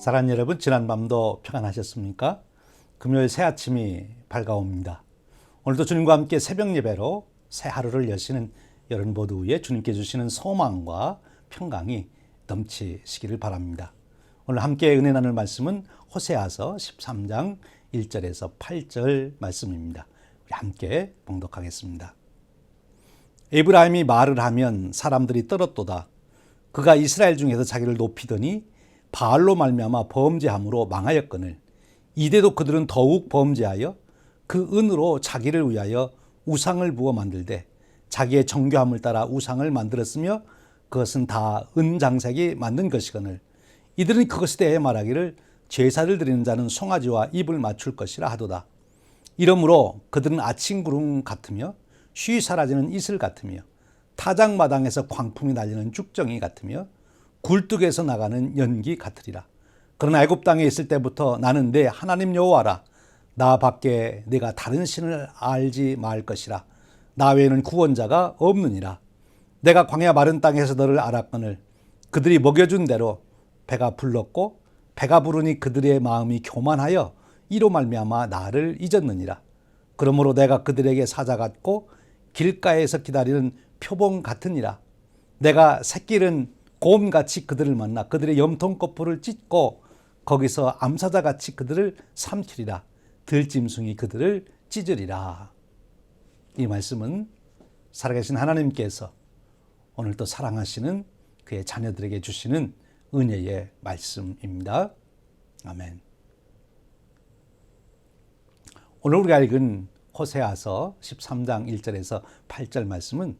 사랑하는 여러분, 지난밤도 평안하셨습니까? 금요일 새 아침이 밝아옵니다. 오늘도 주님과 함께 새벽 예배로 새 하루를 여시는 여러분 모두 위에 주님께 주시는 소망과 평강이 넘치시기를 바랍니다. 오늘 함께 은혜 나눌 말씀은 호세아서 13장 1절에서 8절 말씀입니다. 우리 함께 봉독하겠습니다. 에브라임이 말을 하면 사람들이 떨었도다. 그가 이스라엘 중에서 자기를 높이더니 바알로 말미암아 범죄함으로 망하였거늘 이대도 그들은 더욱 범죄하여 그 은으로 자기를 위하여 우상을 부어 만들되 자기의 정교함을 따라 우상을 만들었으며 그것은 다 은장색이 만든 것이거늘 이들은 그것에 대해 말하기를 제사를 드리는 자는 송아지와 입을 맞출 것이라 하도다. 이러므로 그들은 아침 구름 같으며 쉬 사라지는 이슬 같으며 타작마당에서 광풍이 날리는 죽정이 같으며 굴뚝에서 나가는 연기 같으리라. 그러나 애굽 땅에 있을 때부터 나는 내 하나님 여호와라. 나 밖에 내가 다른 신을 알지 말 것이라. 나 외에는 구원자가 없느니라. 내가 광야 마른 땅에서 너를 알았거늘 그들이 먹여준 대로 배가 불렀고 배가 부르니 그들의 마음이 교만하여 이로 말미암아 나를 잊었느니라. 그러므로 내가 그들에게 사자 같고 길가에서 기다리는 표범 같으니라. 내가 새끼른 곰같이 그들을 만나 그들의 염통꺼풀을 찢고 거기서 암사자같이 그들을 삼키리라. 들짐승이 그들을 찢으리라. 이 말씀은 살아계신 하나님께서 오늘 또 사랑하시는 그의 자녀들에게 주시는 은혜의 말씀입니다. 아멘. 오늘 우리가 읽은 호세아서 13장 1절에서 8절 말씀은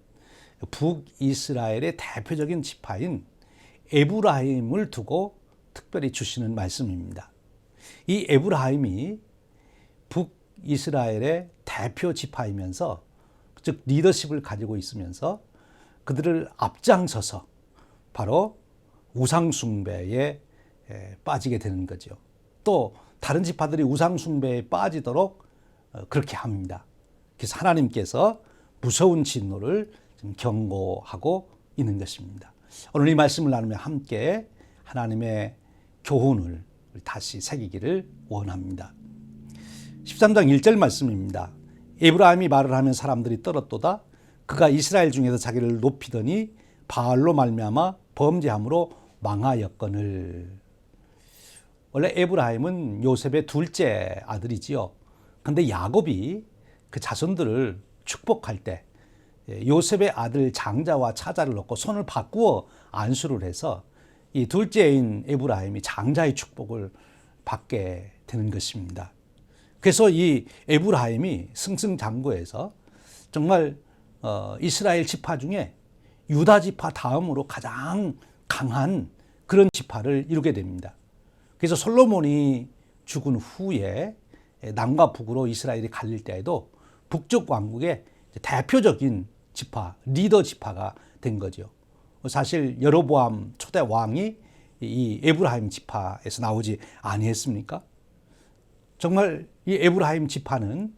북이스라엘의 대표적인 지파인 에브라임을 두고 특별히 주시는 말씀입니다. 이 에브라임이 북이스라엘의 대표 지파이면서 즉 리더십을 가지고 있으면서 그들을 앞장서서 바로 우상숭배에 빠지게 되는 거죠. 또 다른 지파들이 우상숭배에 빠지도록 그렇게 합니다. 그래서 하나님께서 무서운 진노를 경고하고 있는 것입니다. 오늘 이 말씀을 나누며 함께 하나님의 교훈을 다시 새기기를 원합니다. 13장 1절 말씀입니다. 에브라임이 말을 하면 사람들이 떨었도다. 그가 이스라엘 중에서 자기를 높이더니 바알로 말미암아 범죄함으로 망하였거늘. 원래 에브라임은 요셉의 둘째 아들이지요. 그런데 야곱이 그 자손들을 축복할 때 요셉의 아들 장자와 차자를 넣고 손을 바꾸어 안수를 해서 이 둘째인 에브라임이 장자의 축복을 받게 되는 것입니다. 그래서 이 에브라임이 승승장구해서 정말 이스라엘 지파 중에 유다 지파 다음으로 가장 강한 그런 지파를 이루게 됩니다. 그래서 솔로몬이 죽은 후에 남과 북으로 이스라엘이 갈릴 때에도 북쪽 왕국의 대표적인 지파, 리더 지파가 된 거죠. 사실 여로보암 초대 왕이 이 에브라임 지파에서 나오지 아니했습니까? 정말 이 에브라임 지파는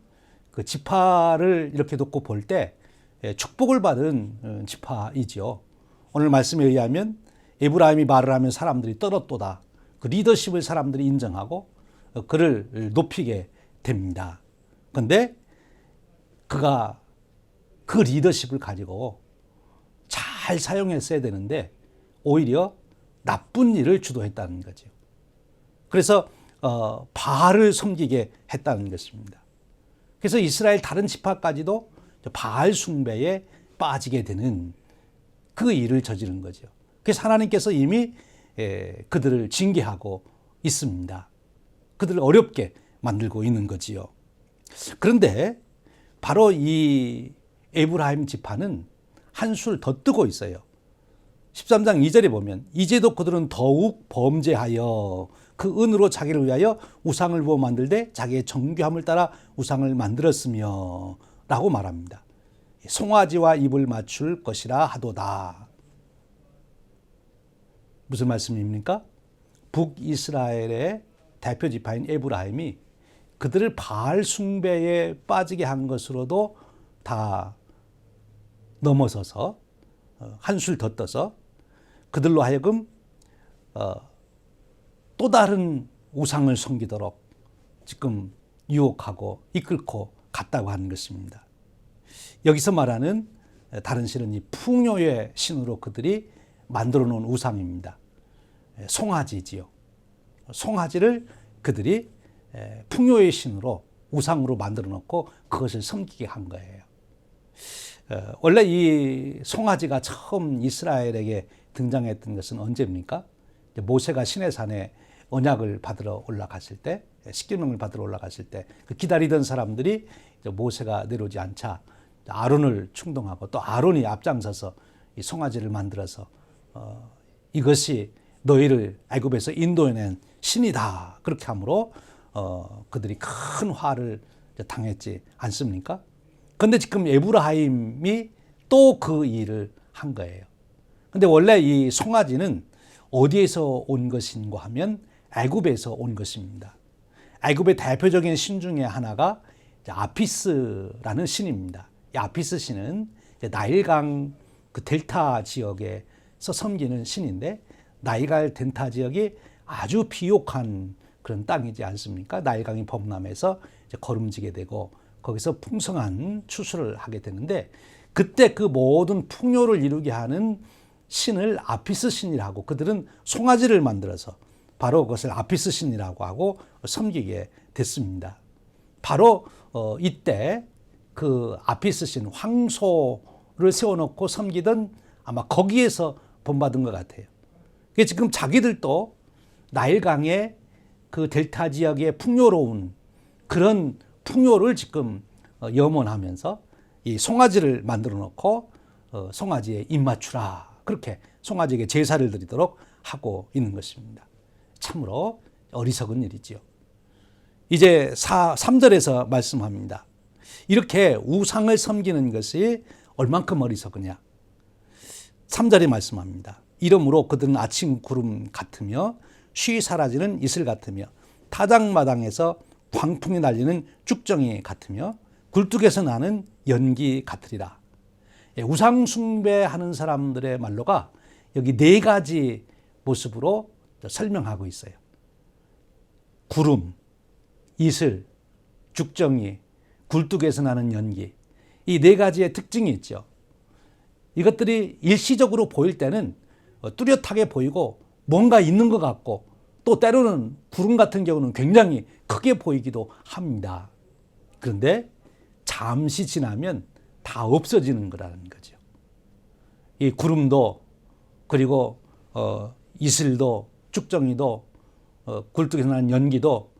그 지파를 이렇게 놓고 볼 때 축복을 받은 지파이지요. 오늘 말씀에 의하면 에브라임이 말을 하면 사람들이 떨었도다. 그 리더십을 사람들이 인정하고 그를 높이게 됩니다. 그런데 그가 그 리더십을 가지고 잘 사용했어야 되는데 오히려 나쁜 일을 주도했다는 거죠. 그래서 바알을 섬기게 했다는 것입니다. 그래서 이스라엘 다른 지파까지도 바알 숭배에 빠지게 되는 그 일을 저지른 거죠. 그래서 하나님께서 이미 그들을 징계하고 있습니다. 그들을 어렵게 만들고 있는 거지요. 그런데 바로 이 에브라임 지파는 한술 더 뜨고 있어요. 13장 2절에 보면 이제도 그들은 더욱 범죄하여 그 은으로 자기를 위하여 우상을 부어 만들되 자기의 정교함을 따라 우상을 만들었으며 라고 말합니다. 송아지와 입을 맞출 것이라 하도다. 무슨 말씀입니까? 북이스라엘의 대표 지파인 에브라임이 그들을 바알 숭배에 빠지게 한 것으로도 다 넘어서서 한술 더 떠서 그들로 하여금 또 다른 우상을 섬기도록 지금 유혹하고 이끌고 갔다고 하는 것입니다. 여기서 말하는 다른 신은 이 풍요의 신으로 그들이 만들어 놓은 우상입니다. 송아지지요. 송아지를 그들이 풍요의 신으로 우상으로 만들어 놓고 그것을 섬기게 한 거예요. 원래 이 송아지가 처음 이스라엘에게 등장했던 것은 언제입니까? 모세가 시내산에 언약을 받으러 올라갔을 때, 십계명을 받으러 올라갔을 때 그 기다리던 사람들이 모세가 내려오지 않자 아론을 충동하고 또 아론이 앞장서서 이 송아지를 만들어서 이것이 너희를 애굽에서 인도해낸 신이다. 그렇게 함으로 그들이 큰 화를 당했지 않습니까? 그런데 지금 에브라임이 또 그 일을 한 거예요. 근데 원래 이 송아지는 어디에서 온 것인가 하면 애굽에서 온 것입니다. 애굽의 대표적인 신 중에 하나가 아피스라는 신입니다. 이 아피스 신은 나일강 그 델타 지역에서 섬기는 신인데, 나일강 델타 지역이 아주 비옥한 그런 땅이지 않습니까? 나일강이 범람해서 거름지게 되고 거기서 풍성한 추수를 하게 되는데, 그때 그 모든 풍요를 이루게 하는 신을 아피스 신이라고, 그들은 송아지를 만들어서 바로 그것을 아피스 신이라고 하고 섬기게 됐습니다. 바로 이때 그 아피스 신, 황소를 세워놓고 섬기던 아마 거기에서 본받은 것 같아요. 지금 자기들도 나일강의 그 델타 지역의 풍요로운 그런 풍요를 지금 염원하면서 이 송아지를 만들어 놓고 송아지에 입맞추라, 그렇게 송아지에게 제사를 드리도록 하고 있는 것입니다. 참으로 어리석은 일이지요. 이제 3절에서 말씀합니다. 이렇게 우상을 섬기는 것이 얼만큼 어리석으냐. 3절에 말씀합니다. 이러므로 그들은 아침 구름 같으며 쉬 사라지는 이슬 같으며 타작마당에서 광풍이 날리는 쭉정이 같으며 굴뚝에서 나는 연기 같으리라. 우상 숭배하는 사람들의 말로가 여기 4가지 모습으로 설명하고 있어요. 구름, 이슬, 죽정이, 굴뚝에서 나는 연기. 이 4가지의 특징이 있죠. 이것들이 일시적으로 보일 때는 뚜렷하게 보이고 뭔가 있는 것 같고, 또 때로는 구름 같은 경우는 굉장히 크게 보이기도 합니다. 그런데 잠시 지나면 다 없어지는 거라는 거죠. 이 구름도, 그리고 이슬도, 죽정이도, 굴뚝에서 나는 연기도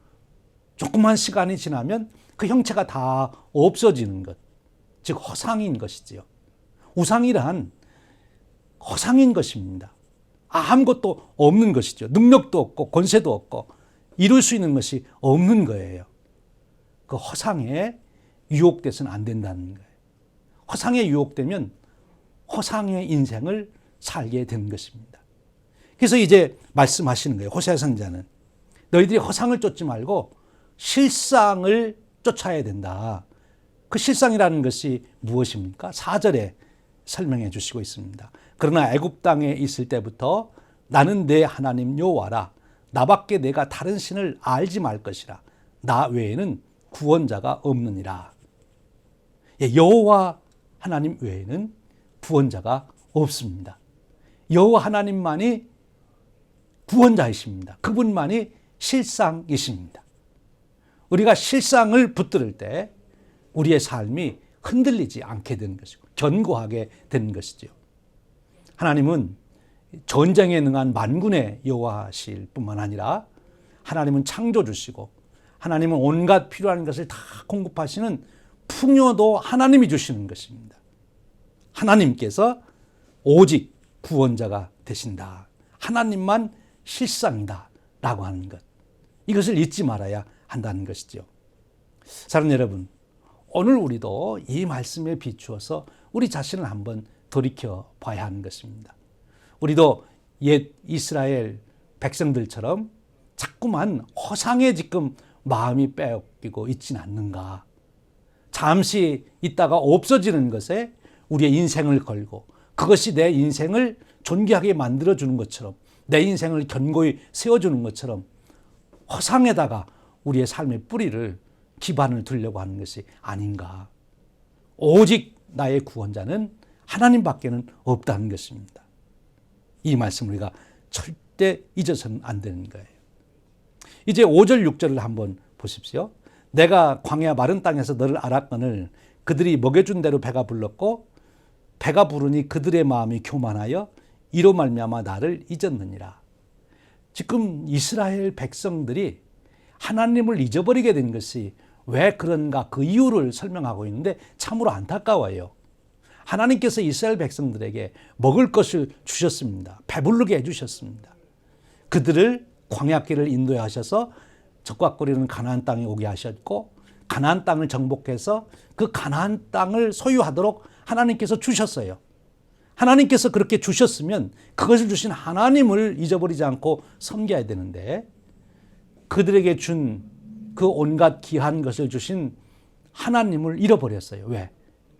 조그만 시간이 지나면 그 형체가 다 없어지는 것, 즉 허상인 것이지요. 우상이란 허상인 것입니다. 아무것도 없는 것이죠. 능력도 없고 권세도 없고 이룰 수 있는 것이 없는 거예요. 그 허상에 유혹돼서는 안 된다는 거예요. 허상에 유혹되면 허상의 인생을 살게 되는 것입니다. 그래서 이제 말씀하시는 거예요. 호세아 선지자는 너희들이 허상을 쫓지 말고 실상을 쫓아야 된다. 그 실상이라는 것이 무엇입니까? 4절에 설명해 주시고 있습니다. 그러나 애굽 땅에 있을 때부터 나는 내 하나님 여호와라. 나밖에 내가 다른 신을 알지 말 것이라. 나 외에는 구원자가 없느니라. 여호와 하나님 외에는 구원자가 없습니다. 여호와 하나님만이 구원자이십니다. 그분만이 실상이십니다. 우리가 실상을 붙들을 때 우리의 삶이 흔들리지 않게 되는 것이고 견고하게 되는 것이죠. 하나님은 전쟁에 능한 만군의 여호와실 뿐만 아니라 하나님은 창조주시고 하나님은 온갖 필요한 것을 다 공급하시는 풍요도 하나님이 주시는 것입니다. 하나님께서 오직 구원자가 되신다. 하나님만 실상이다 라고 하는 것, 이것을 잊지 말아야 한다는 것이죠. 사랑하는 여러분, 오늘 우리도 이 말씀에 비추어서 우리 자신을 한번 돌이켜 봐야 하는 것입니다. 우리도 옛 이스라엘 백성들처럼 자꾸만 허상에 지금 마음이 빼앗기고 있지는 않는가. 잠시 있다가 없어지는 것에 우리의 인생을 걸고 그것이 내 인생을 존귀하게 만들어주는 것처럼, 내 인생을 견고히 세워주는 것처럼 허상에다가 우리의 삶의 뿌리를 기반을 두려고 하는 것이 아닌가. 오직 나의 구원자는 하나님밖에는 없다는 것입니다. 이 말씀을 우리가 절대 잊어서는 안 되는 거예요. 이제 5절 6절을 한번 보십시오. 내가 광야 마른 땅에서 너를 알았거늘 그들이 먹여준 대로 배가 불렀고 배가 부르니 그들의 마음이 교만하여 이로 말미암아 나를 잊었느니라. 지금 이스라엘 백성들이 하나님을 잊어버리게 된 것이 왜 그런가 그 이유를 설명하고 있는데 참으로 안타까워요. 하나님께서 이스라엘 백성들에게 먹을 것을 주셨습니다. 배부르게 해주셨습니다. 그들을 광야길을 인도해 하셔서 적각거리는 가나안 땅에 오게 하셨고 가나안 땅을 정복해서 그 가나안 땅을 소유하도록 하나님께서 주셨어요. 하나님께서 그렇게 주셨으면 그것을 주신 하나님을 잊어버리지 않고 섬겨야 되는데 그들에게 준 그 온갖 귀한 것을 주신 하나님을 잃어버렸어요. 왜?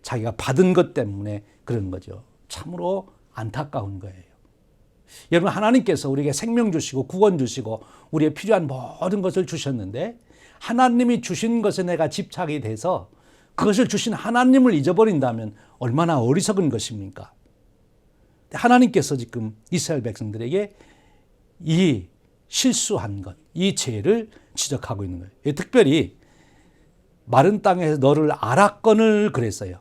자기가 받은 것 때문에 그런 거죠. 참으로 안타까운 거예요. 여러분, 하나님께서 우리에게 생명 주시고 구원 주시고 우리의 필요한 모든 것을 주셨는데 하나님이 주신 것에 내가 집착이 돼서 그것을 주신 하나님을 잊어버린다면 얼마나 어리석은 것입니까? 하나님께서 지금 이스라엘 백성들에게 이 실수한 것, 이 죄를 지적하고 있는 거예요. 특별히 마른 땅에서 너를 알았거늘 그랬어요.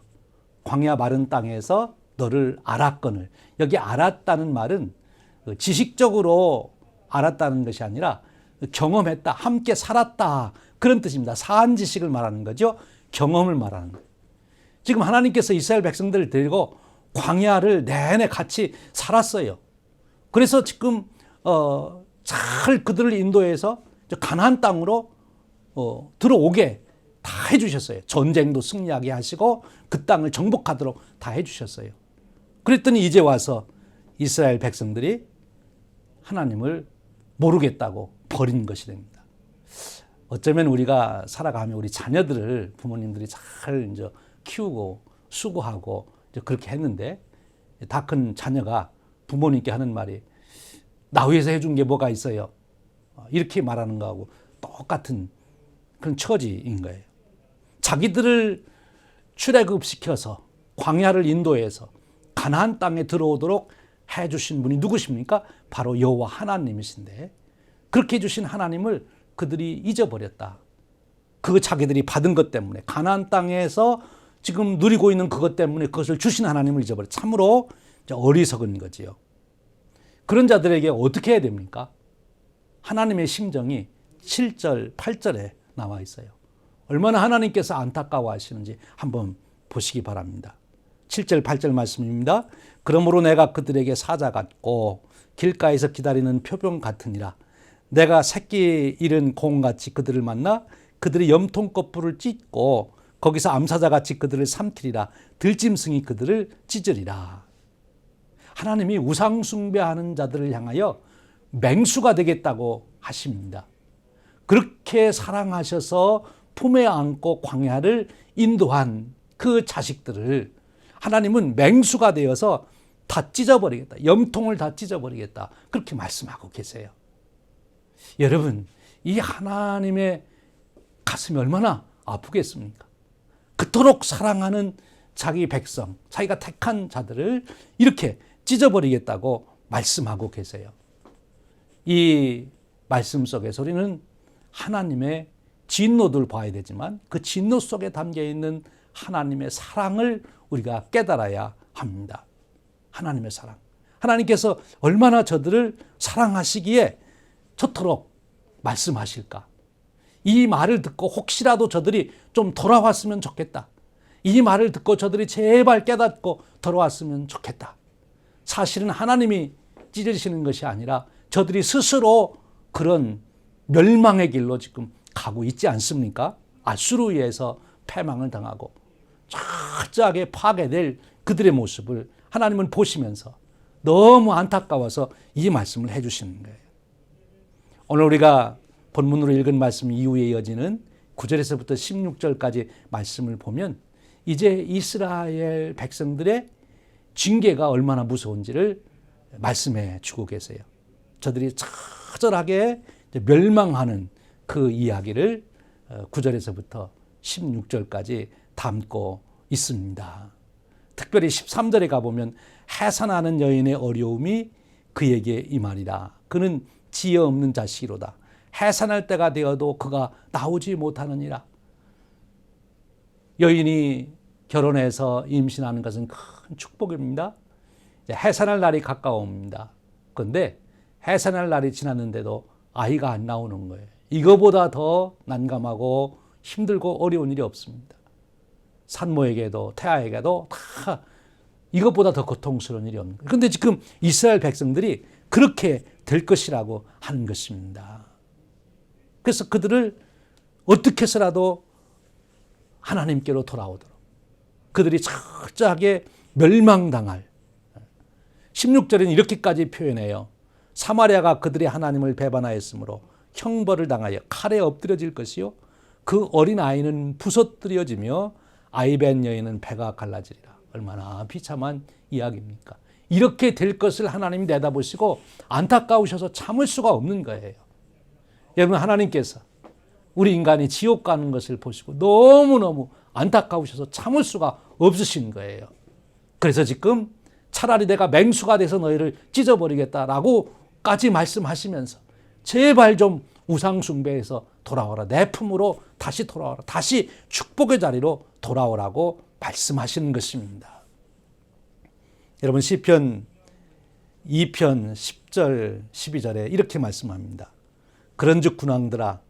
광야 마른 땅에서 너를 알았거늘. 여기 알았다는 말은 지식적으로 알았다는 것이 아니라 경험했다, 함께 살았다 그런 뜻입니다. 사한 지식을 말하는 거죠. 경험을 말하는 거예요. 지금 하나님께서 이스라엘 백성들을 데리고 광야를 내내 같이 살았어요. 그래서 지금 잘 그들을 인도해서 가나안 땅으로 들어오게 다 해주셨어요. 전쟁도 승리하게 하시고 그 땅을 정복하도록 다 해주셨어요. 그랬더니 이제 와서 이스라엘 백성들이 하나님을 모르겠다고 버린 것이 됩니다. 어쩌면 우리가 살아가며 우리 자녀들을 부모님들이 잘 이제 키우고 수고하고 이제 그렇게 했는데 다 큰 자녀가 부모님께 하는 말이 나 위해서 해준 게 뭐가 있어요? 이렇게 말하는 거하고 똑같은 그런 처지인 거예요. 자기들을 출애굽시켜서 광야를 인도해서 가나안 땅에 들어오도록 해주신 분이 누구십니까? 바로 여호와 하나님이신데 그렇게 해주신 하나님을 그들이 잊어버렸다. 그 자기들이 받은 것 때문에 가나안 땅에서 지금 누리고 있는 그것 때문에 그것을 주신 하나님을 잊어버렸다. 참으로 어리석은 거지요. 그런 자들에게 어떻게 해야 됩니까? 하나님의 심정이 7절, 8절에 나와 있어요. 얼마나 하나님께서 안타까워하시는지 한번 보시기 바랍니다. 7절, 8절 말씀입니다. 그러므로 내가 그들에게 사자 같고 길가에서 기다리는 표병 같으니라. 내가 새끼 잃은 공같이 그들을 만나 그들의 염통꺼풀을 찢고 거기서 암사자같이 그들을 삼키리라. 들짐승이 그들을 찢으리라. 하나님이 우상 숭배하는 자들을 향하여 맹수가 되겠다고 하십니다. 그렇게 사랑하셔서 품에 안고 광야를 인도한 그 자식들을 하나님은 맹수가 되어서 다 찢어버리겠다. 염통을 다 찢어버리겠다. 그렇게 말씀하고 계세요. 여러분, 이 하나님의 가슴이 얼마나 아프겠습니까? 그토록 사랑하는 자기 백성, 자기가 택한 자들을 이렇게 찢어버리겠다고 말씀하고 계세요. 이 말씀 속에서 우리는 하나님의 진노를 봐야 되지만 그 진노 속에 담겨있는 하나님의 사랑을 우리가 깨달아야 합니다. 하나님의 사랑. 하나님께서 얼마나 저들을 사랑하시기에 저토록 말씀하실까? 이 말을 듣고 혹시라도 저들이 좀 돌아왔으면 좋겠다. 이 말을 듣고 저들이 제발 깨닫고 돌아왔으면 좋겠다. 사실은 하나님이 찢으시는 것이 아니라 저들이 스스로 그런 멸망의 길로 지금 가고 있지 않습니까? 아수르에서 패망을 당하고 철저하게 파괴될 그들의 모습을 하나님은 보시면서 너무 안타까워서 이 말씀을 해주시는 거예요. 오늘 우리가 본문으로 읽은 말씀 이후에 이어지는 9절에서부터 16절까지 말씀을 보면 이제 이스라엘 백성들의 징계가 얼마나 무서운지를 말씀해 주고 계세요. 저들이 처절하게 멸망하는 그 이야기를 9절에서부터 16절까지 담고 있습니다. 특별히 13절에 가보면 해산하는 여인의 어려움이 그에게 임하리라. 그는 지혜 없는 자식이로다. 해산할 때가 되어도 그가 나오지 못하느니라. 여인이 결혼해서 임신하는 것은 큰 축복입니다. 해산할 날이 가까웁니다. 그런데 해산할 날이 지났는데도 아이가 안 나오는 거예요. 이거보다 더 난감하고 힘들고 어려운 일이 없습니다. 산모에게도 태아에게도 다 이것보다 더 고통스러운 일이 없는 거예요. 그런데 지금 이스라엘 백성들이 그렇게 될 것이라고 하는 것입니다. 그래서 그들을 어떻게 해서라도 하나님께로 돌아오도록 그들이 철저하게 멸망당할 16절에는 이렇게까지 표현해요. 사마리아가 그들의 하나님을 배반하였으므로 형벌을 당하여 칼에 엎드려질 것이요 그 어린아이는 부서뜨려지며 아이벤 여인은 배가 갈라지리라. 얼마나 비참한 이야기입니까? 이렇게 될 것을 하나님이 내다보시고 안타까우셔서 참을 수가 없는 거예요. 여러분, 하나님께서 우리 인간이 지옥 가는 것을 보시고 너무너무 안타까우셔서 참을 수가 없으신 거예요. 그래서 지금 차라리 내가 맹수가 돼서 너희를 찢어버리겠다라고까지 말씀하시면서 제발 좀 우상 숭배에서 돌아오라. 내 품으로 다시 돌아오라. 다시 축복의 자리로 돌아오라고 말씀하시는 것입니다. 여러분, 시편 2편 10절 12절에 이렇게 말씀합니다. 그런즉 군왕들아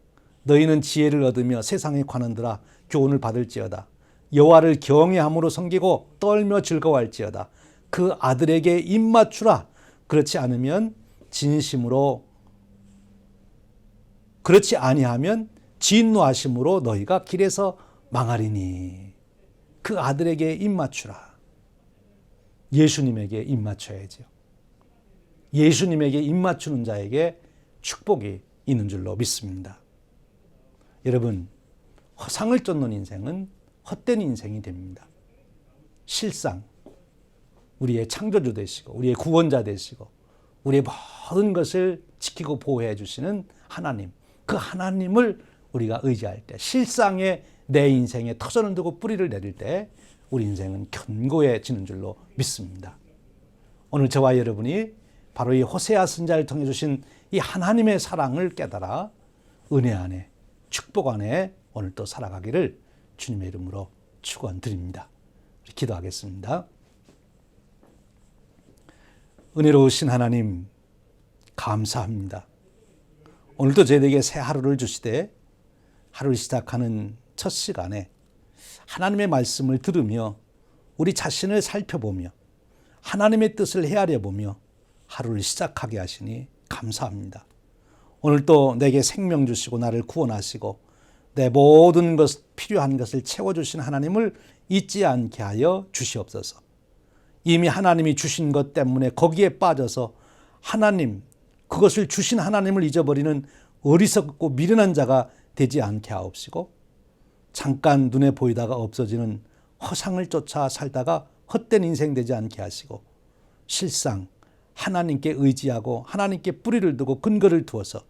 너희는 지혜를 얻으며 세상의 관원들아 교훈을 받을지어다. 여호와를 경외함으로 섬기고 떨며 즐거워할지어다. 그 아들에게 입맞추라. 그렇지 아니하면 진노하심으로 너희가 길에서 망하리니. 그 아들에게 입맞추라. 예수님에게 입맞춰야죠. 예수님에게 입맞추는 자에게 축복이 있는 줄로 믿습니다. 여러분, 허상을 쫓는 인생은 헛된 인생이 됩니다. 실상 우리의 창조주 되시고 우리의 구원자 되시고 우리의 모든 것을 지키고 보호해 주시는 하나님, 그 하나님을 우리가 의지할 때, 실상에 내 인생에 터전을 두고 뿌리를 내릴 때 우리 인생은 견고해지는 줄로 믿습니다. 오늘 저와 여러분이 바로 이 호세아 선지자를 통해 주신 이 하나님의 사랑을 깨달아 은혜 안에 축복 안에 오늘 또 살아가기를 주님의 이름으로 축원드립니다. 기도하겠습니다. 은혜로우신 하나님, 감사합니다. 오늘도 저희에게 새 하루를 주시되 하루를 시작하는 첫 시간에 하나님의 말씀을 들으며 우리 자신을 살펴보며 하나님의 뜻을 헤아려 보며 하루를 시작하게 하시니 감사합니다. 오늘 또 내게 생명 주시고 나를 구원하시고 내 모든 것 필요한 것을 채워주신 하나님을 잊지 않게 하여 주시옵소서. 이미 하나님이 주신 것 때문에 거기에 빠져서 하나님, 그것을 주신 하나님을 잊어버리는 어리석고 미련한 자가 되지 않게 하옵시고 잠깐 눈에 보이다가 없어지는 허상을 쫓아 살다가 헛된 인생 되지 않게 하시고 실상 하나님께 의지하고 하나님께 뿌리를 두고 근거를 두어서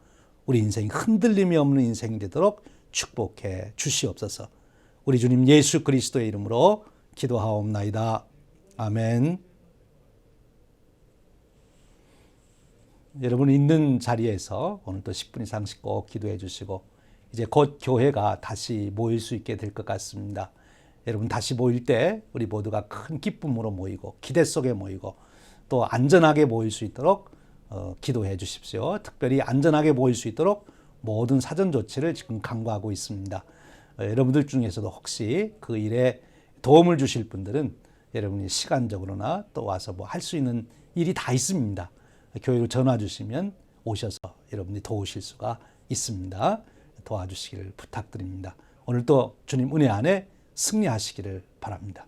우리 인생이 흔들림이 없는 인생이 되도록 축복해 주시옵소서. 우리 주님 예수 그리스도의 이름으로 기도하옵나이다. 아멘. 여러분 있는 자리에서 오늘도 10분 이상씩 꼭 기도해 주시고 이제 곧 교회가 다시 모일 수 있게 될 것 같습니다. 여러분 다시 모일 때 우리 모두가 큰 기쁨으로 모이고 기대 속에 모이고 또 안전하게 모일 수 있도록 기도해 주십시오. 특별히 안전하게 모일 수 있도록 모든 사전 조치를 지금 강구하고 있습니다. 여러분들 중에서도 혹시 그 일에 도움을 주실 분들은 여러분이 시간적으로나 또 와서 뭐 할 수 있는 일이 다 있습니다. 교회로 전화 주시면 오셔서 여러분이 도우실 수가 있습니다. 도와주시기를 부탁드립니다. 오늘도 주님 은혜 안에 승리하시기를 바랍니다.